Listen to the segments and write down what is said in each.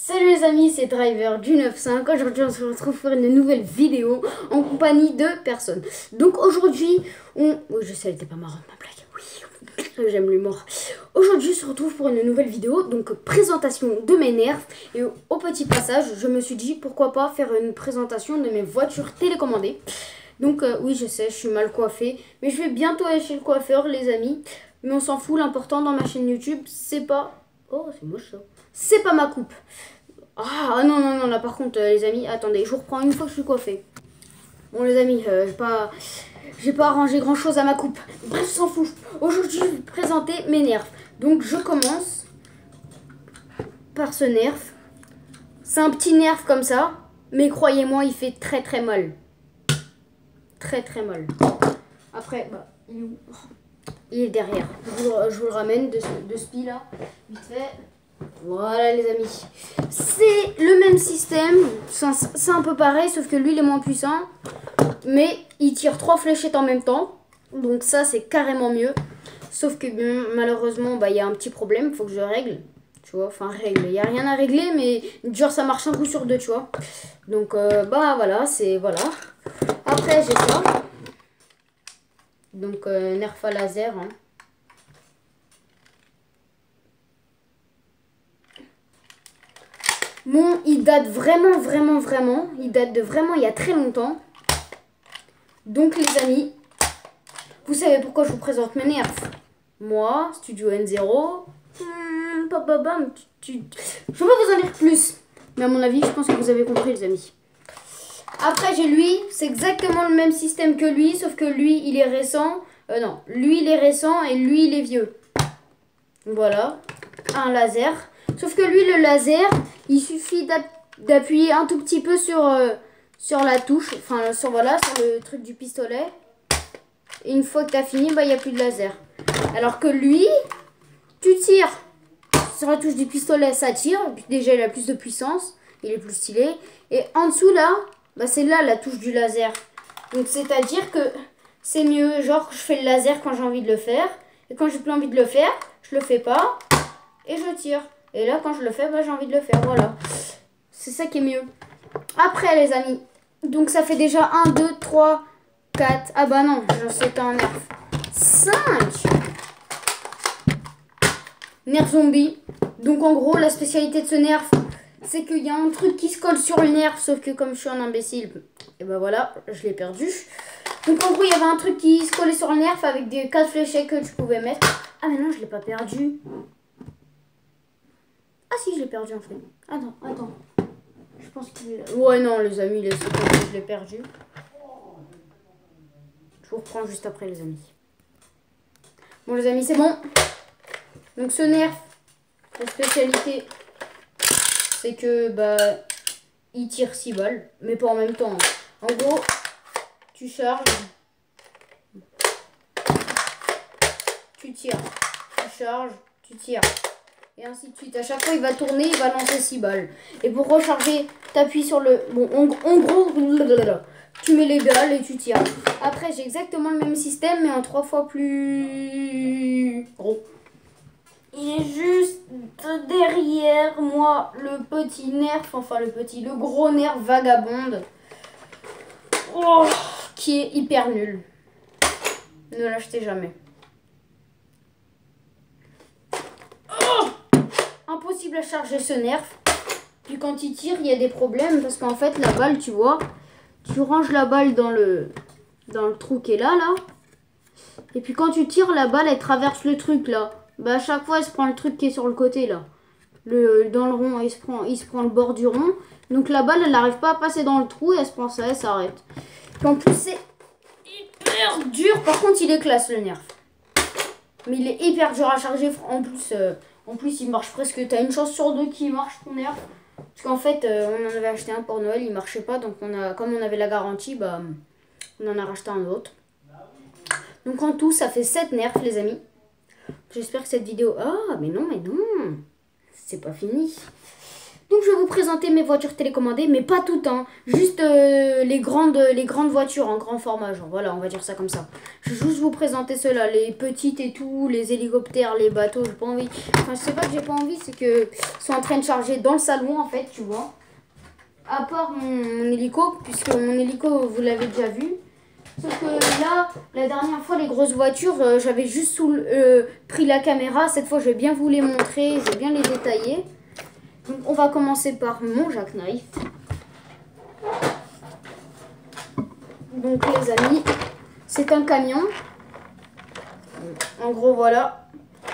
Salut les amis, c'est Driver du 9.5. Aujourd'hui on se retrouve pour une nouvelle vidéo en compagnie de personnes. Donc aujourd'hui on... Oui je sais, elle était pas marrante ma blague. Oui, j'aime l'humour. Aujourd'hui on se retrouve pour une nouvelle vidéo. Donc présentation de mes nerfs. Et au petit passage je me suis dit pourquoi pas faire une présentation de mes voitures télécommandées. Donc oui je sais, je suis mal coiffée. Mais je vais bientôt aller chez le coiffeur les amis. Mais on s'en fout, l'important dans ma chaîne YouTube c'est pas... Oh c'est moche ça. C'est pas ma coupe. Ah non, non, non, là par contre, les amis, attendez, je vous reprends une fois que je suis coiffée. Bon, les amis, j'ai pas arrangé grand chose à ma coupe. Bref, je s'en fout. Aujourd'hui, je vais vous présenter mes nerfs. Donc, je commence par ce nerf. C'est un petit nerf comme ça, mais croyez-moi, il fait très très mal. Très très mal. Après, bah, il est où? Il est derrière. Je vous le ramène de ce spi là, vite fait. Voilà les amis, c'est le même système, c'est un peu pareil sauf que lui il est moins puissant, mais il tire 3 fléchettes en même temps, donc ça c'est carrément mieux, sauf que bon, malheureusement bah, y a un petit problème, faut que je règle, tu vois, enfin règle, il n'y a rien à régler mais genre ça marche un coup sur deux, tu vois, donc bah voilà, c'est voilà. Après j'ai ça, donc Nerfa laser, hein. Bon, il date vraiment, il date de vraiment il y a très longtemps. Donc les amis, vous savez pourquoi je vous présente mes nerfs. Moi, Studio N0, je peux pas vous en dire plus. Mais à mon avis, je pense que vous avez compris les amis. Après j'ai lui, c'est exactement le même système que lui, sauf que lui il est récent. Non, lui il est récent et lui il est vieux. Voilà, un laser. Sauf que lui, le laser, il suffit d'appuyer un tout petit peu sur la touche, enfin sur le truc du pistolet. Et une fois que tu as fini, bah il n'y a plus de laser. Alors que lui, tu tires sur la touche du pistolet, ça tire. Déjà, il a plus de puissance, il est plus stylé. Et en dessous là, bah c'est là la touche du laser. Donc c'est-à-dire que c'est mieux, genre je fais le laser quand j'ai envie de le faire. Et quand j'ai plus envie de le faire, je le fais pas et je tire. Et là, quand je le fais, bah, j'ai envie de le faire. Voilà. C'est ça qui est mieux. Après, les amis. Donc, ça fait déjà 1, 2, 3, 4. Ah bah non, c'était un nerf. 5. Nerf zombie. Donc, en gros, la spécialité de ce nerf, c'est qu'il y a un truc qui se colle sur le nerf. Sauf que comme je suis un imbécile, et bah voilà, je l'ai perdu. Donc, en gros, il y avait un truc qui se collait sur le nerf avec des 4 fléchettes que je pouvais mettre. Ah mais non, je l'ai pas perdu. Ah si, je l'ai perdu en fait. Attends. Je pense qu'il est là. Ouais, non, les amis, je l'ai perdu. Je vous reprends juste après, les amis. Bon, les amis, c'est bon. Donc, ce nerf, la spécialité, c'est que, bah, il tire 6 balles, mais pas en même temps. En gros, tu charges, tu tires, tu charges, tu tires. Et ainsi de suite. À chaque fois, il va tourner, il va lancer 6 balles. Et pour recharger, t'appuies sur le... Bon, en gros, tu mets les balles et tu tires. Après, j'ai exactement le même système, mais en 3 fois plus gros. Il est juste derrière moi, le petit nerf, enfin le gros nerf vagabonde. Oh, qui est hyper nul. Ne l'achetez jamais. Impossible à charger ce nerf. Puis quand il tire, il y a des problèmes parce qu'en fait la balle, tu vois, tu ranges la balle dans le trou qui est là. Et puis quand tu tires, la balle elle traverse le truc là. Bah à chaque fois elle se prend le truc qui est sur le côté là. Dans le rond, il se prend le bord du rond. Donc la balle elle n'arrive pas à passer dans le trou et elle se prend ça, elle s'arrête. Puis en plus c'est hyper dur. Par contre il est classe le nerf. Mais il est hyper dur à charger en plus, il marche presque. T'as une chance sur 2 qu'il marche ton nerf. Parce qu'en fait, on en avait acheté un pour Noël, il marchait pas. Donc, comme on avait la garantie, bah, on en a racheté un autre. Donc, en tout, ça fait 7 nerfs, les amis. J'espère que cette vidéo... Ah, mais non. C'est pas fini. Donc je vais vous présenter mes voitures télécommandées, mais pas toutes, hein. Juste les grandes voitures en grand format, genre voilà, on va dire ça comme ça. Je vais juste vous présenter ceux-là, les petites et tout, les hélicoptères, les bateaux, j'ai pas envie. Enfin, je sais pas que j'ai pas envie, c'est que ils sont en train de charger dans le salon en fait, tu vois. À part mon hélico, puisque mon hélico, vous l'avez déjà vu. Sauf que là, la dernière fois, les grosses voitures, j'avais juste pris la caméra. Cette fois, je vais bien vous les montrer, je vais bien les détailler. Donc, on va commencer par mon jackknife. Donc, les amis, c'est un camion. En gros, voilà.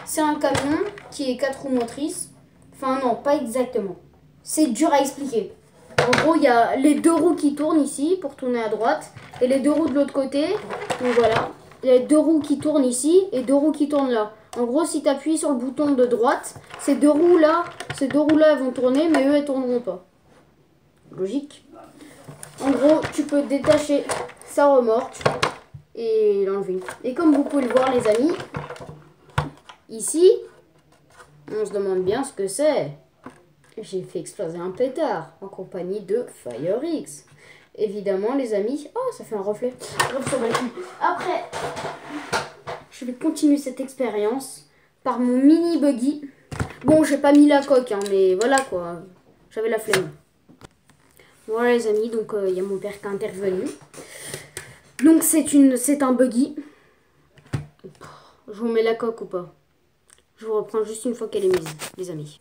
C'est un camion qui est 4 roues motrices. Enfin, non, pas exactement. C'est dur à expliquer. En gros, il y a les 2 roues qui tournent ici pour tourner à droite et les 2 roues de l'autre côté. Donc voilà, il y a 2 roues qui tournent ici et 2 roues qui tournent là. En gros, si tu appuies sur le bouton de droite, ces deux roues là, elles vont tourner, mais eux, elles tourneront pas. Logique. En gros, tu peux détacher sa remorque et l'enlever. Et comme vous pouvez le voir, les amis, ici, on se demande bien ce que c'est. J'ai fait exploser un pétard en compagnie de FireX. Évidemment, les amis. Oh, ça fait un reflet. Après, je vais continuer cette expérience par mon mini buggy. Bon, j'ai pas mis la coque, hein, mais voilà quoi. J'avais la flemme. Voilà, les amis. Donc, il y a mon père qui est intervenu. Donc, c'est un buggy. Je vous mets la coque ou pas? Je vous reprends juste une fois qu'elle est mise, les amis.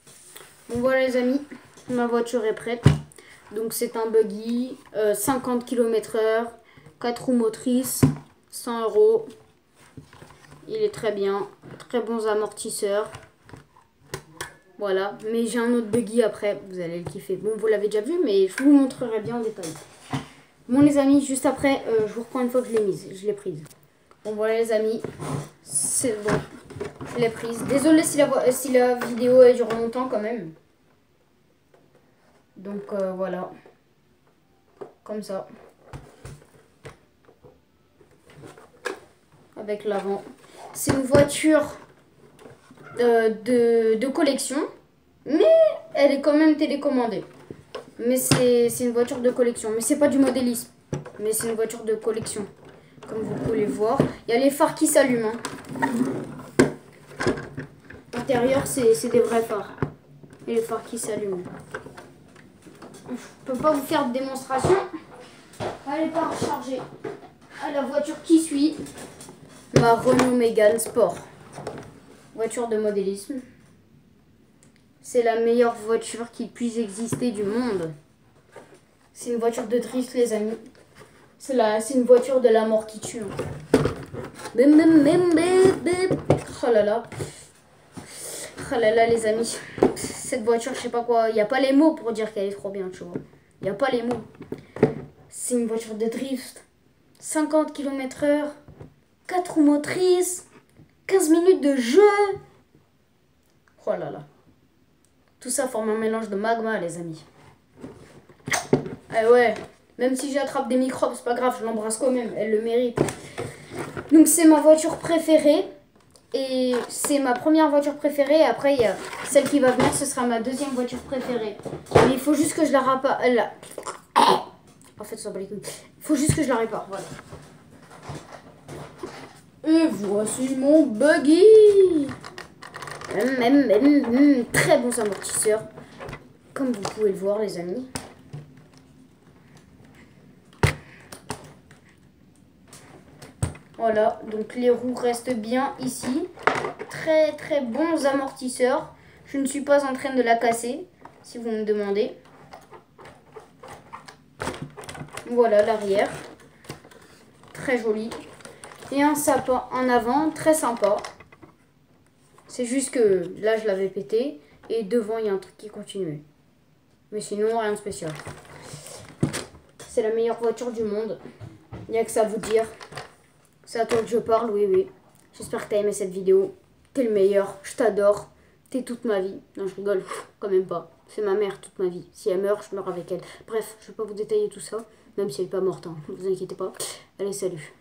Bon voilà les amis, ma voiture est prête. Donc c'est un buggy, 50 km/h, 4 roues motrices, 100 €. Il est très bien, très bons amortisseurs. Voilà, mais j'ai un autre buggy après, vous allez le kiffer. Bon, vous l'avez déjà vu, mais je vous montrerai bien en détail. Bon les amis, juste après, je vous reprends une fois que je l'ai mise, je l'ai prise. Bon voilà les amis, c'est bon, je l'ai prise. Désolée si la vidéo elle dure longtemps quand même. Donc voilà, comme ça, avec l'avant. C'est une voiture de collection, mais elle est quand même télécommandée. Mais c'est une voiture de collection, mais c'est pas du modélisme, mais c'est une voiture de collection. Comme vous pouvez le voir, il y a les phares qui s'allument. Hein. L'intérieur, c'est des vrais phares. Et les phares qui s'allument. Je peux pas vous faire de démonstration. Elle est pas rechargée. Ah, la voiture qui suit, ma Renault Mégane Sport. Voiture de modélisme. C'est la meilleure voiture qui puisse exister du monde. C'est une voiture de drift, les amis. C'est une voiture de la mort qui tue. Oh là là. Oh là là, les amis. Cette voiture, je sais pas quoi. Il n'y a pas les mots pour dire qu'elle est trop bien, tu vois. Il n'y a pas les mots. C'est une voiture de drift. 50 km/h. 4 roues motrices. 15 minutes de jeu. Oh là là. Tout ça forme un mélange de magma, les amis. Ah ouais. Même si j'attrape des microbes, c'est pas grave, je l'embrasse quand même. Elle le mérite. Donc c'est ma voiture préférée. Et c'est ma première voiture préférée. Et après, il y a celle qui va venir, ce sera ma deuxième voiture préférée. Mais il faut juste que je la répare. En fait, ça va les couilles. Il faut juste que je la répare, voilà. Et voici mon buggy. Très bons amortisseurs. Comme vous pouvez le voir, les amis. Voilà, donc les roues restent bien ici. Très très bons amortisseurs. Je ne suis pas en train de la casser, si vous me demandez. Voilà l'arrière. Très joli. Et un sapin en avant, très sympa. C'est juste que là je l'avais pété. Et devant il y a un truc qui continue. Mais sinon rien de spécial. C'est la meilleure voiture du monde. Il n'y a que ça à vous dire. C'est à toi que je parle, oui, oui. J'espère que t'as aimé cette vidéo. T'es le meilleur, je t'adore. T'es toute ma vie. Non, je rigole, quand même pas. C'est ma mère toute ma vie. Si elle meurt, je meurs avec elle. Bref, je vais pas vous détailler tout ça. Même si elle est pas morte, hein. Ne vous inquiétez pas. Allez, salut.